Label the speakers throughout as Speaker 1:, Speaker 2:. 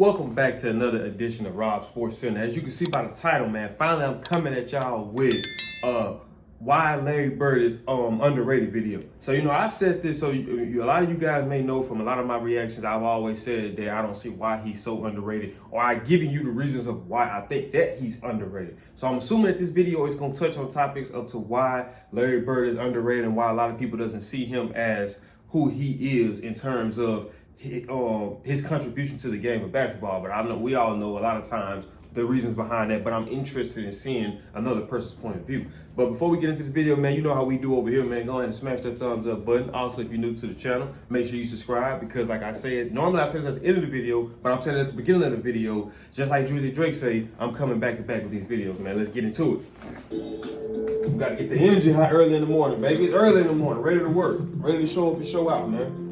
Speaker 1: Welcome back to another edition of Rob Sports Center. As you can see by the title, man, finally I'm coming at y'all with why Larry Bird is underrated video. So I've said this, so a lot of you guys may know from a lot of my reactions, I've always said that I don't see why he's so underrated, or I've given you the reasons of why I think that he's underrated. So I'm assuming that this video is going to touch on topics of to why Larry Bird is underrated and why a lot of people doesn't see him as who he is in terms of his contribution to the game of basketball. But I know we all know a lot of times the reasons behind that, but I'm interested in seeing another person's point of view. But before we get into this video, man, you know how we do over here, man. Go ahead and smash that thumbs up button. Also, if you're new to the channel, make sure you subscribe, because like I said, normally I say this at the end of the video, but I'm saying it at the beginning of the video. Just like Drizzy Drake say, I'm coming back to back with these videos, man. Let's get into it. We gotta get the energy high early in the morning, baby. It's early in the morning, ready to work, ready to show up and show out, man.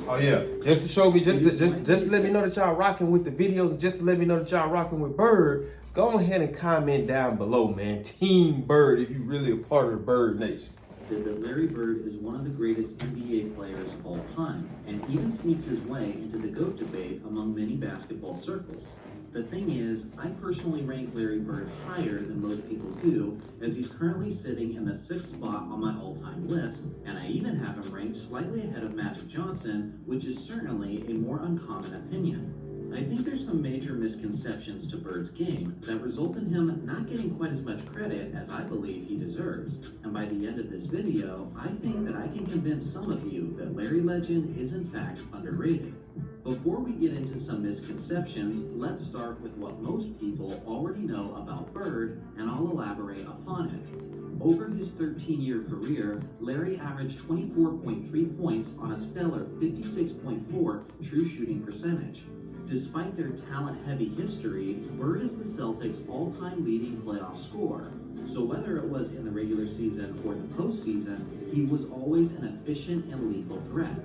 Speaker 1: Oh yeah, just to show me, just to let me know that y'all rocking with the videos, and just to let me know that y'all rocking with Bird, go ahead and comment down below, man. Team Bird, if you really a part of the Bird Nation.
Speaker 2: That Larry Bird is one of the greatest NBA players of all time, and even sneaks his way into the GOAT debate among many basketball circles. The thing is, I personally rank Larry Bird higher than most people do, as he's currently sitting in the 6th spot on my all-time list, and I even have him ranked slightly ahead of Magic Johnson, which is certainly a more uncommon opinion. I think there's some major misconceptions to Bird's game that result in him not getting quite as much credit as I believe he deserves. And by the end of this video, I think that I can convince some of you that Larry Legend is in fact underrated. Before we get into some misconceptions, let's start with what most people already know about Bird, and I'll elaborate upon it. Over his 13-year career, Larry averaged 24.3 points on a stellar 56.4 true shooting percentage. Despite their talent-heavy history, Bird is the Celtics' all-time leading playoff scorer. So whether it was in the regular season or the postseason, he was always an efficient and lethal threat.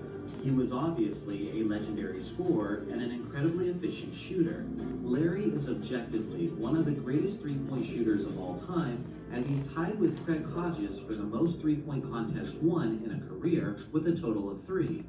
Speaker 2: He was obviously a legendary scorer and an incredibly efficient shooter. Larry is objectively one of the greatest three-point shooters of all time, as he's tied with Craig Hodges for the most three-point contests won in a career with a total of 3.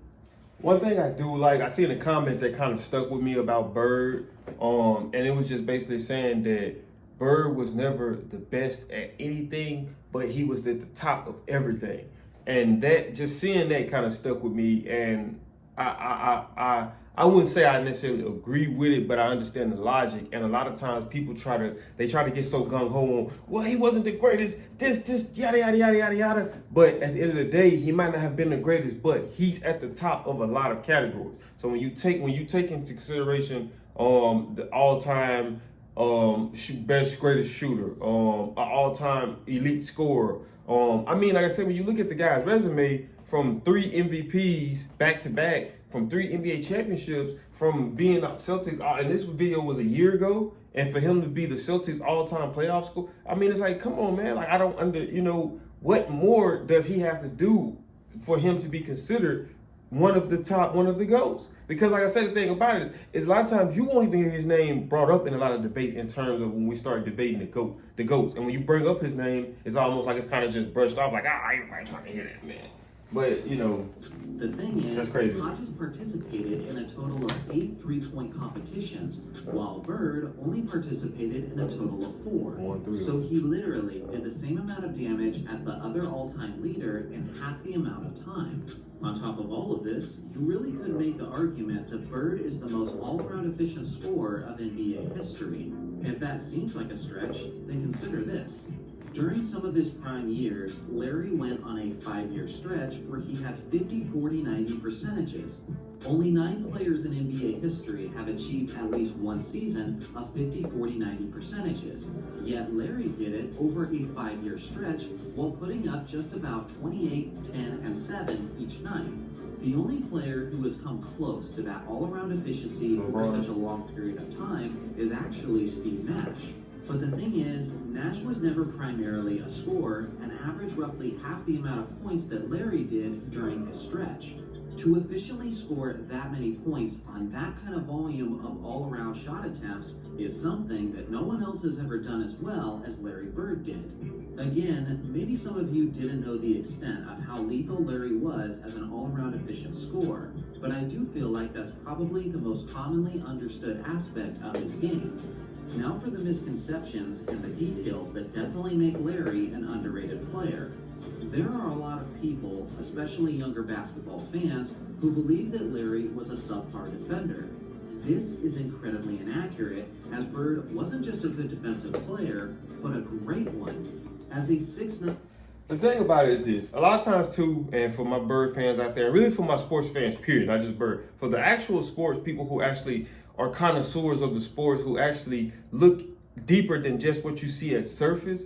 Speaker 1: One thing I do like, I seen a comment that kind of stuck with me about Bird, and it was just basically saying that Bird was never the best at anything, but he was at the top of everything. And that, just seeing that kind of stuck with me, and I wouldn't say I necessarily agree with it, but I understand the logic. And a lot of times people try to get so gung-ho on, well, he wasn't the greatest, this, yada, yada, yada, yada, yada. But at the end of the day, he might not have been the greatest, but he's at the top of a lot of categories. So when you take into consideration the all-time best, greatest shooter, all-time elite scorer, I mean, like I said, when you look at the guy's resume, from 3 MVPs back-to-back, from 3 NBA championships, from being Celtics, and this video was a year ago, and for him to be the Celtics all-time playoff scorer, I mean, it's like, come on, man. Like, I don't what more does he have to do for him to be considered one of the GOATs? Because like I said, the thing about it is a lot of times you won't even hear his name brought up in a lot of debates in terms of when we start debating the GOATs. And when you bring up his name, it's almost like it's kind of just brushed off, like, I ain't trying to hear that, man. But,
Speaker 2: the thing is,
Speaker 1: that's crazy.
Speaker 2: Hodges participated in a total of 8 three-point competitions, while Bird only participated in a total of 4. So he literally did the same amount of damage as the other all-time leader in half the amount of time. On top of all of this, you really could make the argument that Bird is the most all-around efficient scorer of NBA history. If that seems like a stretch, then consider this. During some of his prime years, Larry went on a 5-year stretch where he had 50-40-90 percentages. Only 9 players in NBA history have achieved at least one season of 50-40-90 percentages. Yet Larry did it over a 5-year stretch while putting up just about 28, 10, and 7 each night. The only player who has come close to that all-around efficiency over such a long period of time is actually Steve Nash. But the thing is, Nash was never primarily a scorer and averaged roughly half the amount of points that Larry did during his stretch. To efficiently score that many points on that kind of volume of all-around shot attempts is something that no one else has ever done as well as Larry Bird did. Again, maybe some of you didn't know the extent of how lethal Larry was as an all-around efficient scorer, but I do feel like that's probably the most commonly understood aspect of his game. Now for the misconceptions and the details that definitely make Larry an underrated player. There are a lot of people, especially younger basketball fans, who believe that Larry was a subpar defender. This is incredibly inaccurate, as Bird wasn't just a good defensive player, but a great one. As a 6'9"
Speaker 1: The thing about it is this, a lot of times too, and for my Bird fans out there, really for my sports fans, period, not just Bird, for the actual sports people who actually are connoisseurs of the sports, who actually look deeper than just what you see at surface,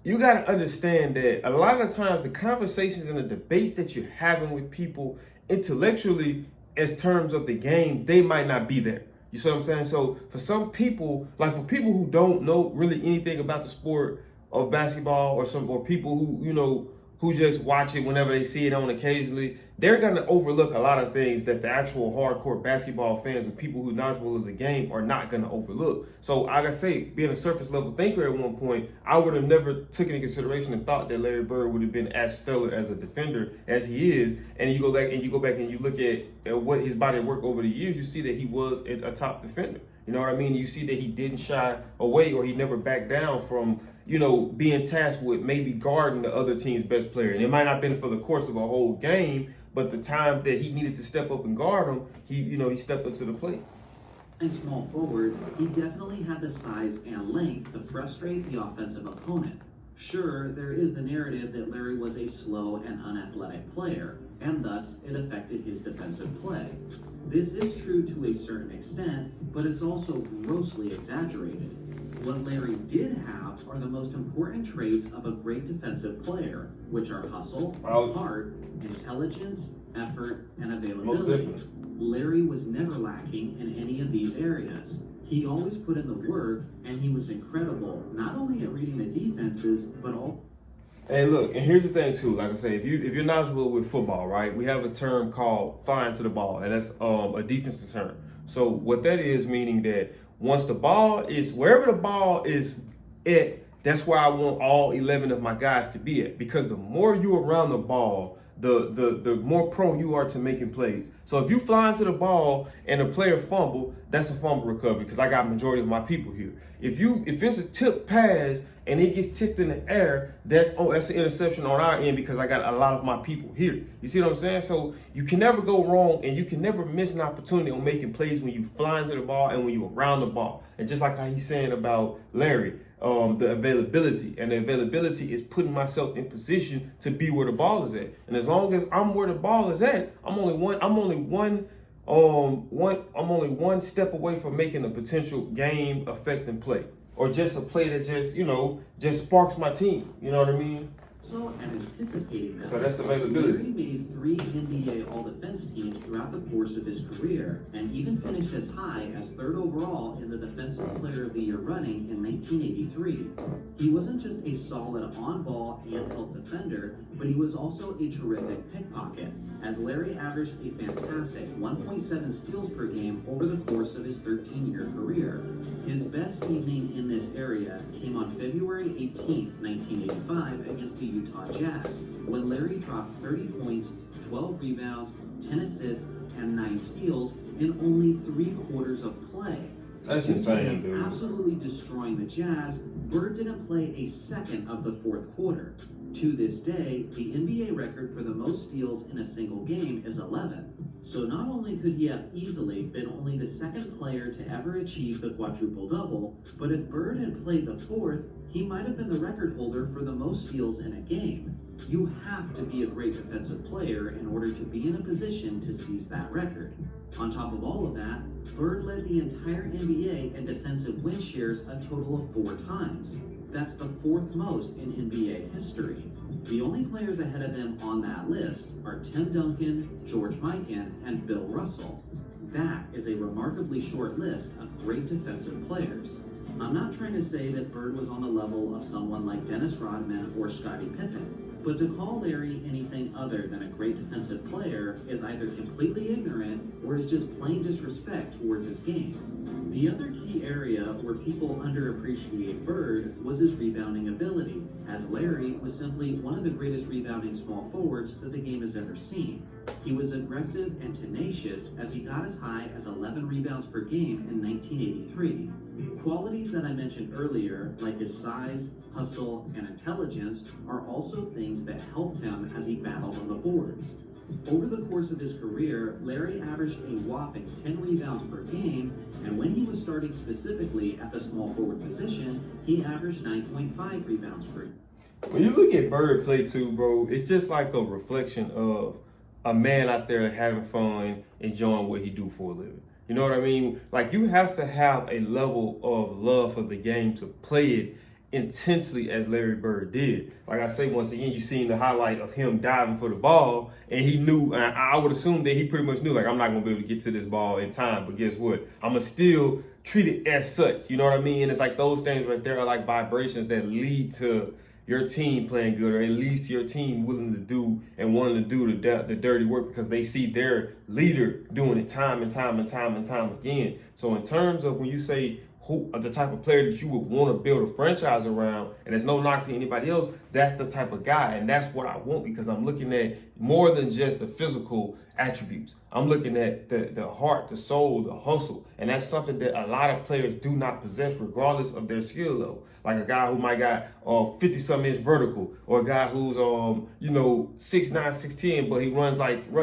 Speaker 1: you got to understand that a lot of the times the conversations and the debates that you're having with people intellectually as terms of the game, they might not be there. You see what I'm saying? So for some people, like for people who don't know really anything about the sport of basketball, or people who, who just watch it whenever they see it on occasionally, they're going to overlook a lot of things that the actual hardcore basketball fans and people who are knowledgeable of the game are not going to overlook. So like I say, being a surface level thinker at one point, I would have never taken into consideration and thought that Larry Bird would have been as stellar as a defender as he is. And you go back and you look at what his body of work over the years, you see that he was a top defender. You know what I mean? You see that he didn't shy away, or he never backed down from, being tasked with maybe guarding the other team's best player. And it might not have been for the course of a whole game, but the time that he needed to step up and guard him, he stepped up to the plate.
Speaker 2: And small forward, he definitely had the size and length to frustrate the offensive opponent. Sure, there is the narrative that Larry was a slow and unathletic player, and thus it affected his defensive play. This is true to a certain extent, but it's also grossly exaggerated. What Larry did have are the most important traits of a great defensive player, which are hustle, heart, intelligence, effort, and availability. Larry was never lacking in any of these areas. He always put in the work, and he was incredible, not only at reading the defenses, but all.
Speaker 1: Hey, look, and here's the thing too. Like I say, if you're knowledgeable with football, right? We have a term called flying to the ball, and that's a defensive term. So what that is, meaning that once the ball is wherever the ball is at, that's where I want all 11 of my guys to be at. Because the more you're around the ball, the more prone you are to making plays. So if you fly into the ball and a player fumble, that's a fumble recovery because I got majority of my people here. If it's a tip pass and it gets tipped in the air, that's an interception on our end because I got a lot of my people here. You see what I'm saying? So you can never go wrong, and you can never miss an opportunity on making plays when you fly into the ball and when you're around the ball. And just like how he's saying about Larry, the availability, and the availability is putting myself in position to be where the ball is at. And as long as I'm where the ball is at, I'm only one step away from making a potential game affecting play, or just a play that just sparks my team. You know what I mean?
Speaker 2: So, and anticipating that,
Speaker 1: So that's availability.
Speaker 2: Larry made 3 NBA All-Defense teams throughout the course of his career, and even finished as high as 3rd overall in the Defensive Player of the Year running in 1983. He wasn't just a solid on-ball and help defender, but he was also a terrific pickpocket, as Larry averaged a fantastic 1.7 steals per game over the course of his 13-year career. His best evening in this area came on February 18, 1985 against the Utah Jazz, when Larry dropped 30 points, 12 rebounds, 10 assists, and 9 steals in only 3 quarters of play.
Speaker 1: That's insane, dude.
Speaker 2: Absolutely destroying the Jazz, Bird didn't play a second of the 4th quarter. To this day, the NBA record for the most steals in a single game is 11. So not only could he have easily been only the 2nd player to ever achieve the quadruple-double, but if Bird had played the 4th, he might have been the record holder for the most steals in a game. You have to be a great defensive player in order to be in a position to seize that record. On top of all of that, Bird led the entire NBA in defensive win shares a total of 4 times. That's the 4th most in NBA history. The only players ahead of him on that list are Tim Duncan, George Mikan, and Bill Russell. That is a remarkably short list of great defensive players. I'm not trying to say that Bird was on the level of someone like Dennis Rodman or Scottie Pippen, but to call Larry anything other than a great defensive player is either completely ignorant or is just plain disrespect towards his game. The other key area where people underappreciate Bird was his rebounding ability, as Larry was simply one of the greatest rebounding small forwards that the game has ever seen. He was aggressive and tenacious as he got as high as 11 rebounds per game in 1983. Qualities that I mentioned earlier, like his size, hustle, and intelligence, are also things that helped him as he battled on the boards. Over the course of his career, Larry averaged a whopping 10 rebounds per game, and when he was starting specifically at the small forward position, he averaged 9.5 rebounds per game.
Speaker 1: When you look at Bird play too, bro, it's just like a reflection of a man out there having fun, enjoying what he do for a living. You know what I mean? Like, you have to have a level of love for the game to play it intensely as Larry Bird did. Like I say, once again, you seen the highlight of him diving for the ball, and he knew, and I would assume that he pretty much knew, like, I'm not gonna be able to get to this ball in time, but guess what? I'm gonna still treat it as such. You know what I mean? And it's like those things right there are like vibrations that lead to your team playing good, or at least your team willing to do and wanting to do the dirty work because they see their leader doing it time and time and time and time again. So in terms of when you say who the type of player that you would want to build a franchise around, and there's no knock to anybody else, that's the type of guy, and that's what I want, because I'm looking at more than just the physical attributes. I'm looking at the heart, the soul, the hustle, and that's something that a lot of players do not possess regardless of their skill level. Like a guy who might got 50-some inch vertical, or a guy who's 6'9", 6'10", but he runs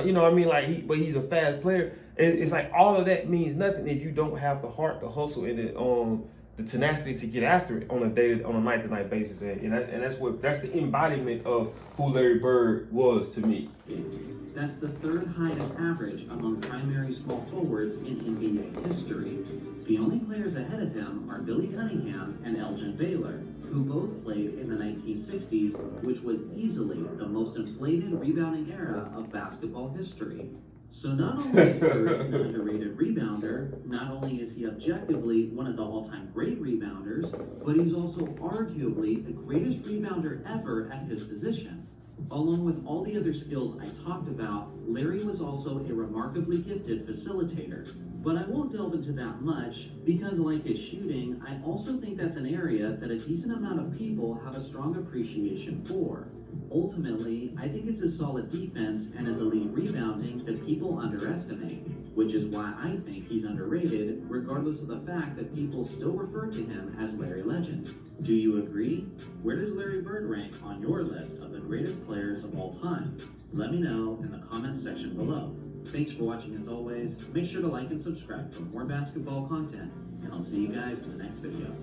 Speaker 1: you know what I mean, but he's a fast player. It's like all of that means nothing if you don't have the heart, the hustle, and the tenacity to get after it on a night-to-night basis, and that's the embodiment of who Larry Bird was to me.
Speaker 2: That's the third highest average among primary small forwards in NBA history. The only players ahead of him are Billy Cunningham and Elgin Baylor, who both played in the 1960s, which was easily the most inflated rebounding era of basketball history. So not only is Bird an underrated rebounder, not only is he objectively one of the all-time great rebounders, but he's also arguably the greatest rebounder ever at his position. Along with all the other skills I talked about, Larry was also a remarkably gifted facilitator. But I won't delve into that much, because like his shooting, I also think that's an area that a decent amount of people have a strong appreciation for. Ultimately, I think it's his solid defense and his elite rebounding that people underestimate, which is why I think he's underrated, regardless of the fact that people still refer to him as Larry Legend. Do you agree? Where does Larry Bird rank on your list of the greatest players of all time? Let me know in the comments section below. Thanks for watching as always. Make sure to like and subscribe for more basketball content, and I'll see you guys in the next video.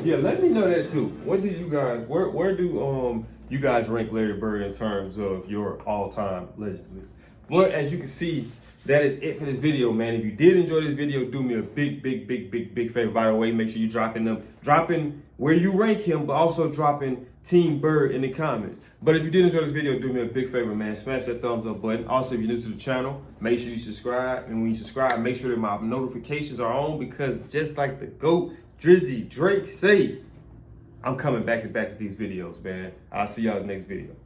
Speaker 1: Yeah, let me know that too. What do you guys, where do you guys rank Larry Bird in terms of your all-time legends list? But as you can see, that is it for this video, man. If you did enjoy this video, do me a big favor. By the way, make sure you dropping where you rank him, but also dropping Team Bird in the comments. But if you did enjoy this video, do me a big favor, man. Smash that thumbs up button. Also, if you're new to the channel, make sure you subscribe. And when you subscribe, make sure that my notifications are on, because just like the GOAT, Drizzy Drake say, I'm coming back to back with these videos, man. I'll see y'all in the next video.